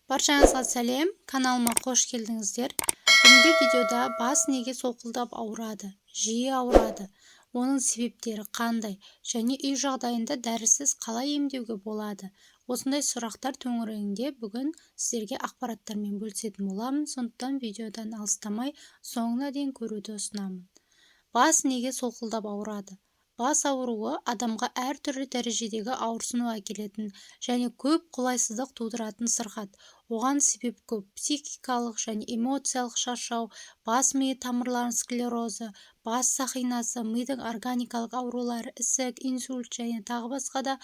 Баршаңызға сәлем, каналыма қош келдіңіздер. Бүгінгі видеода бас неге солқылдап ауырады, жиі ауырады, оның себептері қандай және үй жағдайында дәрісіз қалай емдеуге болады. Осындай сұрақтар төңірегінде бүгін сіздерге ақпараттармен бөлісетін боламын, сондықтан видеодан алыстамай соңына дейін көруді ұсынамын. Бас неге солқылдап ауырады? Бас ауруы адамға әртүрлі дәрежедегі ауырсыну әкелетін және көп қолайсыздық тудыратын сырқат. Оған себеп көп: психикалық және эмоциялық шаршау, бас-ми тамырларының склерозы, бас сақинасы, мидың органикалық аурулары, ісік, инсульт және тағы басқа да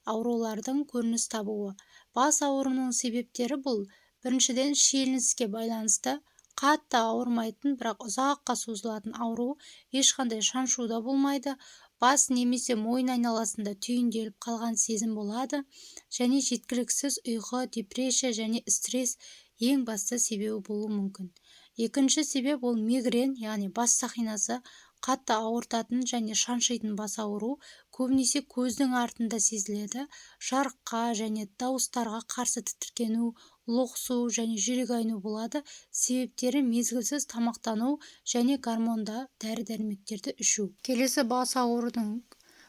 аурулардың көрініс табуы. Бас ауруының себептері бұл: біріншіден, шиеленіске байланысты. Қатты ауырмайтын, бірақ ұзаққа созылатын ауру, ешқандай шаншуда болмайды, бас немесе мойын айналасында түйінделіп қалған сезім болады, және жеткіліксіз ұйқы, депрессия және стресс ең басты себебі болуы мүмкін. Екінші себеп ол мигрен, яғни бас сақинасы қатты ауыртатын және шаншитын бас ауыру, көбінесе көздің артында сезіледі. Жарыққа және дауыстарға қарсы тітіркену, лоқсу және жүрек айну болады. Себептері мезгілсіз тамақтану және гормонда дәрі-дәрмектерді ішу. Келесі бас ауруының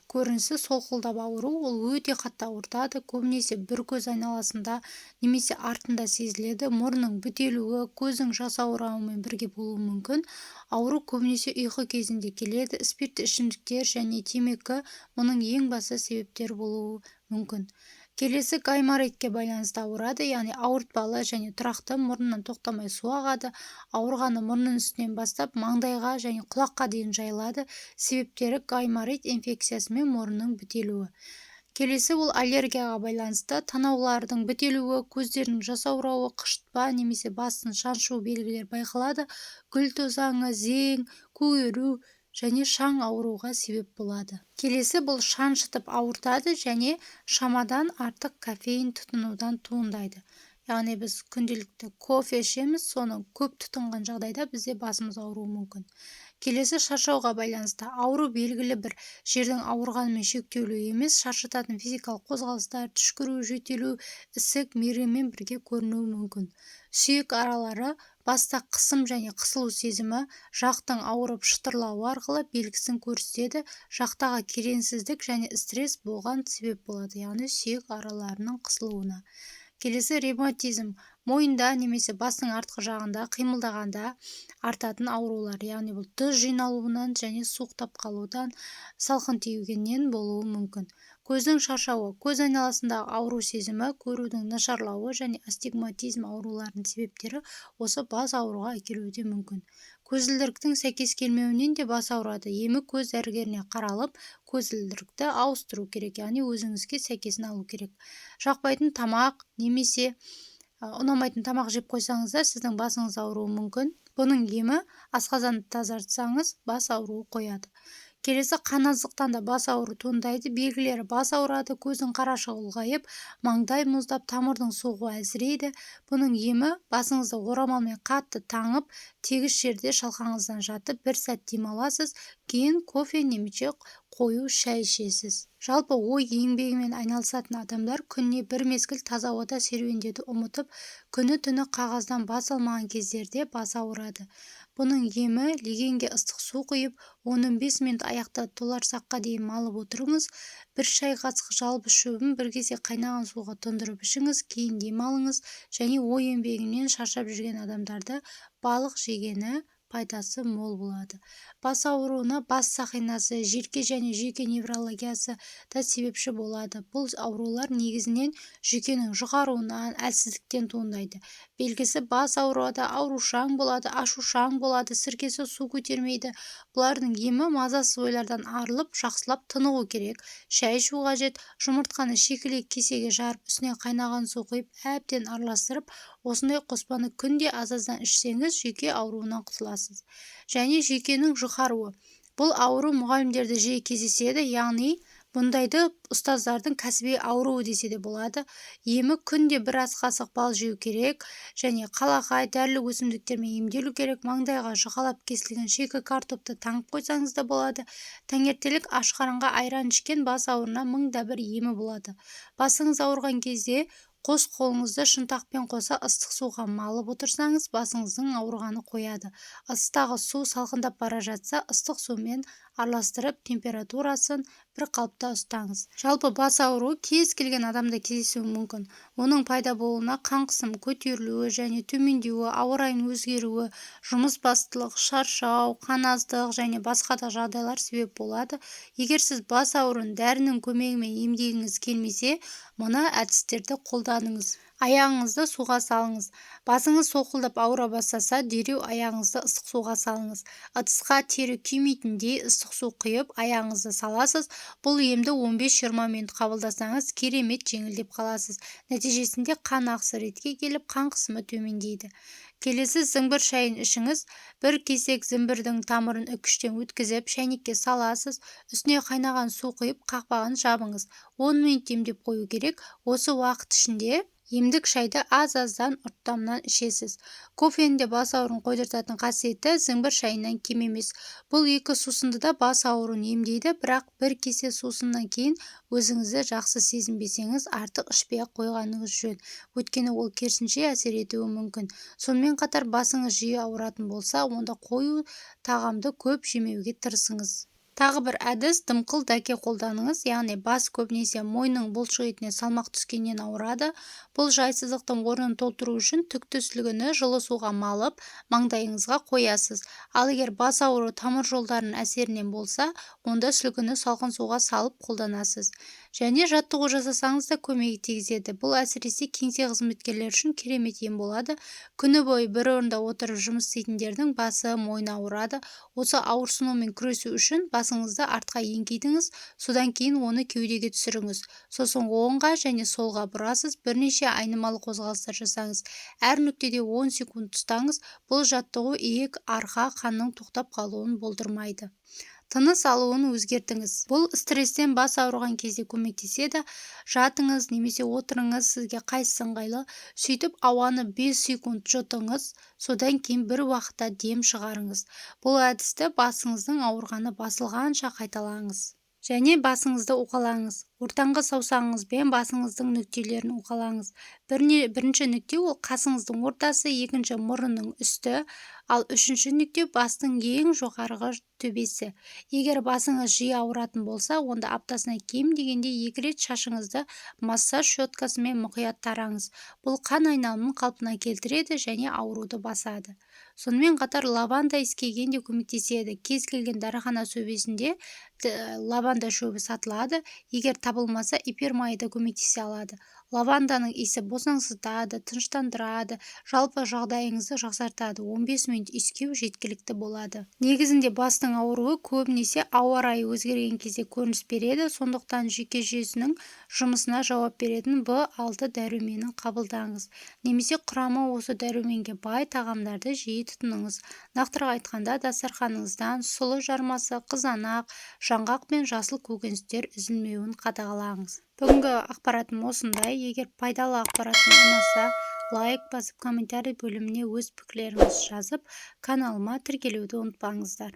көрінісі солқылдап ауыру. Ол өте қатты ауыртады, көбінесе бір көз айналасында немесе артында сезіледі. Мұрынның бітелуі, көздің жасаурауымен бірге болуы мүмкін. Ауру көбінесе ұйқы кезінде келеді. Спиртті ішімдіктер және темекі мұның ең басты себептері болуы мүмкін. Келесі гайморитке байланысты ауырады, яғни ауыртпалы және тұрақты, мұрнынан тоқтамай су ағады. Ауырғаны мұрнның үстінен бастап маңдайға және құлаққа дейін жайылады. Себептері гайморит инфекциясы мен мұрынның бітелуі. Келесі ол аллергияға байланысты. Танаулардың бітелуі, көздердің жасаурауы, қышытпа немесе бастың шаншу белгілері байқалады. Гүл тозаңы, зең, көгеру және шаң ауруға себеп болады. Келесі бұл шаншытып ауыртады және шамадан артық кофеин тұтынудан туындайды. Яғни біз күнделікті кофе ішеміз, соны көп тұтынған жағдайда бізде басымыз ауруы мүмкін. Келесі шаршауға байланысты. Ауру белгілі бір жердің ауырғанымен шектеулі емес, шаршататын физикалық қозғалыстар, түшкіру, жөтелу, ісік, мигренмен бірге көрінуі мүмкін. Сүйек аралары баста қысым және қысылу сезімі, жақтың ауырып шытырлауы арқылы белгісін көрсетеді. Жақтағы керенсіздік және стресс болған себеп болады, яғни сүйек араларының қысылуына. Келесі ревматизм. Мойында немесе бастың артқы жағында қимылдағанда артатын аурулар, яғни бұл тұз жиналуынан және суықтап қалудан, салқын тиюден болуы мүмкін. Көздің шаршауы, көз айналасындағы ауру сезімі, көрудің нашарлауы және астигматизм ауруларының себептері осы бас ауруға әкелуі мүмкін. Көзілдіріктің сәйкес келмеуінен де бас ауырады. Емі көз дәрігеріне қаралып, көзілдірікті ауыстыру керек, яғни өзіңізге сәйкесін алу керек. Жақпайтын тамақ немесе ұнамайтын тамақ жеп қойсаңыз да сіздің басыңыз ауруы мүмкін. Бұның емі асқазанды тазартсаңыз, бас ауруы қояды. Келесі қаназықтан да бас ауруы туындайды. Белгілері: бас ауырады, көздің қарашығы ұлғайып, маңдай мұздап, тамырдың соғуы әлсірейді. Бұның емі: басыңызды орамалмен қатты таңып, тегіс жерде шалқаңыздан жатып, бір сәт демаласыз, кейін кофе немесе қою шай ішесіз. Жалпы ой еңбегімен айналысатын адамдар күніне бір мезгіл таза ауада серуендеуді ұмытып, күні-түні қағаздан бас алмаған кездерде бас ауырады. Бұның емі: легенге ыстық су құйып, 15 минут аяқты толарсаққа дейін малып отырыңыз. Бір шай қасық жалбыз шөбін бір кесе қайнаған суға тұндырып ішіңіз, кейін демалыңыз. Және ой еңбегімен шаршап жүрген адамдарды балық жегені пайдасы мол болады. Бас ауруына бас сақинасы, желке және жүйке неврологиясы да себепші болады. Бұл аурулар негізінен жүйкенің жұқаруынан, әлсіздіктен туындайды. Белгісі: бас ауырады, аурушаң болады, ашушаң болады, сіркесі су көтермейді. Бұлардың емі: мазасыз ойлардан арылып, жақсылап тынығу керек. Шай ішу қажет. Жұмыртқаны шикілі кесеге жарып, үстіне қайнаған су құйып, әбден араластырып, осындай қоспаны күнде аз-аздан ішсеңіз, жүйке ауруынан құтыласыз. Және жүйкенің жұқаруы. Бұл ауру мұғалімдерде жиі кездеседі, яғни бұндайды ұстаздардың кәсіби ауруы десе де болады. Емі: күнде бір ас қасық бал жеу керек және қалақай, дәрілік өсімдіктермен емделу керек. Маңдайға жұқалап кесілген шикі картопты таңып қойсаңыз да болады. Таңертелік аш қарынға айран ішкен бас ауруына 1000 да бір емі болады. Басыңыз ауырған кезде Қос қолыңызды шынтақпен қоса ыстық суға малып отырсаңыз, басыңыздың ауырғаны қояды. Ыстағы су салқындап бара жатса, ыстық сумен араластырып, температурасын бір қалыпта ұстаңыз. Жалпы бас ауруы кез келген адамда кездесуі мүмкін. Оның пайда болуына қан қысым көтерілуі және төмендеуі, ауа райының өзгеруі, жұмысбастылық, шаршау, қан аздық және басқа да жағдайлар себеп болады. Егер сіз бас ауруын дәрінің көмегімен емдегіңіз келмесе, мына әдістерді қолданыңыз. Аяғыңызды суға салыңыз. Басыңыз солқылдап ауыра бастаса, дереу аяғыңызды ыстық суға салыңыз. Ыдысқа тері күймейтіндей ыстық су құйып, аяғыңызды саласыз. Бұл емді 15-20 минут қабылдасаңыз, керемет жеңілдеп қаласыз. Нәтижесінде қан ағысы ретке келіп, қан қысымы төмендейді. Келесі зіңбір шайын ішіңіз. Бір кесек зіңбірдің тамырын үкіштен өткізіп, шәйнекке саласыз. Үстіне қайнаған су құйып, қақпағын жабыңыз. 10 минут демдеп қою керек. Осы уақыт ішінде емдік шайды аз-аздан ұрттамнан ішесіз. Кофенің де бас ауруын қойдыртатын қасиеті зіңбір шайынан кем емес. Бұл екі сусынды да бас ауруын емдейді, бірақ бір кесе сусыннан кейін өзіңізді жақсы сезінбесеңіз, артық ішпей-ақ қойғаныңыз жөн. Өйткені ол керісінше әсер етуі мүмкін. Сонымен қатар басыңыз жиі ауыратын болса, онда қою тағамды көп жемеуге тырысыңыз. Тағы бір әдіс дымқыл дәке қолданыңыз, яғни бас көбінесе мойынның бұлшық етіне салмақ түскеннен ауырады. Бұл жайсыздықтың орнын толтыру үшін түкті сүлгіні жылы суға малып, маңдайыңызға қоясыз. Ал егер бас ауруы тамыр жолдарының әсерінен болса, онда сүлгіні салқын суға салып қолданасыз. Және жаттығу жасасаңыз да көмегі тигізеді. Бұл әсіресе кеңсе қызметкерлері үшін керемет ем болады. Күні бойы бір орында отырып жұмыс істейтіндердің басы, мойны ауырады. Осы ауырсынумен күресу үшін басыңызды артқа еңкейтіңіз, содан кейін оны кеудеге түсіріңіз. Сосын оңға және солға бұрасыз, бірнеше айнымалы қозғалыстар жасаңыз. Әр нүктеде 10 секунд ұстаңыз. Бұл жаттығу иек, арқа қанның тоқтап қалуын болдырмайды. Тыныс алуын өзгертіңіз. Бұл стресстен бас ауырған кезде көмектеседі. Жатыңыз немесе отырыңыз, сізге қайсысы ыңғайлы. Сөйтіп ауаны 5 секунд жұтыңыз, содан кейін бір уақытта дем шығарыңыз. Бұл әдісті басыңыздың ауырғаны басылғанша қайталаңыз. Және басыңызды уқалаңыз. Ортаңғы саусағыңызбен басыңыздың нүктелерін уқалаңыз. Бірінші нүкте ол қасыңыздың ортасы, екінші мұрынның үсті, ал үшінші нүкте бастың ең жоғарғы төбесі. Егер басыңыз жиі ауыратын болса, онда аптасына кем дегенде 2 рет шашыңызды массаж щеткасымен мұқият тараңыз. Бұл қан айналымын қалпына келтіреді және ауруды басады. Сонымен қатар лаванда иіскеген де көмектеседі. Кез келген дәріхана сөбесінде лаванда шөбі сатылады. Егер табылмаса, эфир майы да көмектесе алады. Лаванданың иісі босаңсытады, тыныштандырады, жалпы жағдайыңызды жақсартады. 15 минут иіскеу жеткілікті болады. Негізінде бастың ауруы көбінесе ауа райы өзгерген кезде көрініс береді, сондықтан жүйке жүйесінің жұмысына жауап беретін B6 дәруменін қабылдаңыз. Немесе құрамы осы дәруменге бай тағамдарды жиі тұтыныңыз. Нақтырақ айтқанда, дастарханыңыздан сұлы жармасы, қызанақ, жаңғақ пен жасыл көкөністер үзілмеуін қадағалаңыз. Бүгінгі ақпаратым осындай. Егер пайдалы ақпаратым ұнаса, лайк басып, комментарий бөліміне өз пікірлеріңізді жазып, каналыма тіркелуді ұмытпаңыздар.